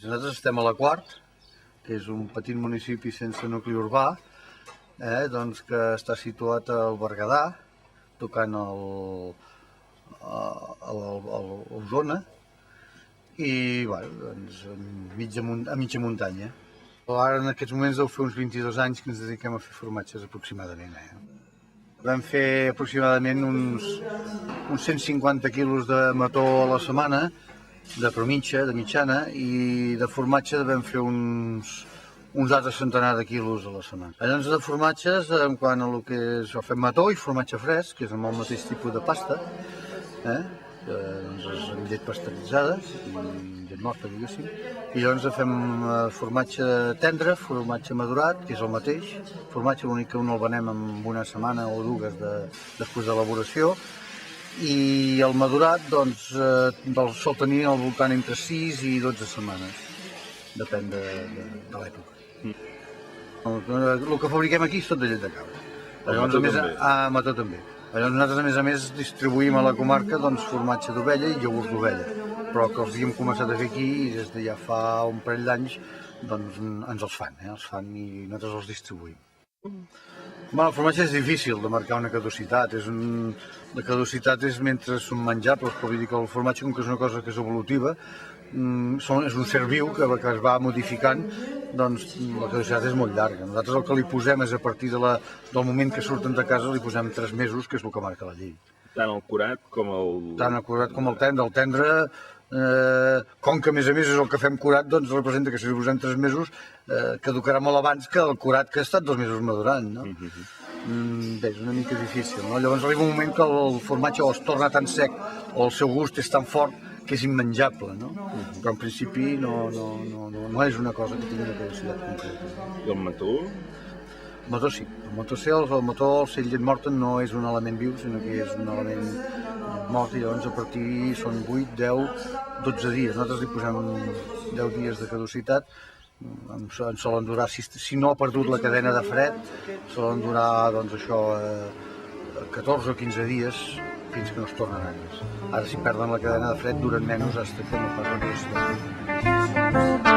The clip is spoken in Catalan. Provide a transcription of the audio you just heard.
Nosaltres estem a la Quart, que és un petit municipi sense nucli urbà, doncs que està situat al Berguedà, tocant a Osona, i doncs, a mitja muntanya. Ara en aquests moments deu fer uns 22 anys que ens dediquem a fer formatges aproximadament. Vam fer aproximadament uns 150 quilos de mató a la setmana, de promitja, de mitjana, i de formatge vam fer uns altres centenar de quilos a la setmana. Llavors de formatges, en quant a el que és, fem mató i formatge fresc, que és amb el mateix tipus de pasta, doncs és amb llet pasteuritzada, llet morta, diguéssim, i llavors fem formatge tendre, formatge madurat, que és el mateix, formatge l'únic que un el venem en una setmana o dues després d'elaboració, i el madurat doncs, sol tenir al voltant entre 6 i 12 setmanes, depèn de l'època. El que fabriquem aquí és tot de llet de cabra. Mató també? Mató també. Llavors nosaltres a més distribuïm a la comarca doncs, formatge d'ovella i iogurts d'ovella, però que els havíem començat a fer aquí i des de ja fa un parell d'anys doncs, ens els fan i nosaltres els distribuïm. El formatge és difícil de marcar una caducitat, la caducitat és mentre són menjables, però vull dir que el formatge, com que és una cosa que és evolutiva, és un ser viu que es va modificant, doncs la caducitat és molt llarga. Nosaltres el que li posem és a partir del moment que surten de casa li posem 3 mesos, que és el que marca la llei. Tant el curat com el... Tant el curat com el tendre. El tendre, com que a més és el que fem curat, doncs representa que si li posem 3 mesos caducarà molt abans que el curat que ha estat 2 mesos madurant, no? Bé, és una mica difícil, no? Llavors arriba un moment que el formatge o es torna tan sec o el seu gust és tan fort que és immenjable, no? Però en principi no és una cosa que tingui una caducitat concreta. I el mató? El mató sí. El mató, el ser llet morta, no és un element viu, sinó que és un element mort, i llavors a partir són 8, 10, 12 dies. Nosaltres li posem 10 dies de caducitat, en solen durar, si no ha perdut la cadena de fred, solen durar doncs això 14 o 15 dies fins que no es tornen agres. Ara si perden la cadena de fred duren menys fins que no pas la caducitat.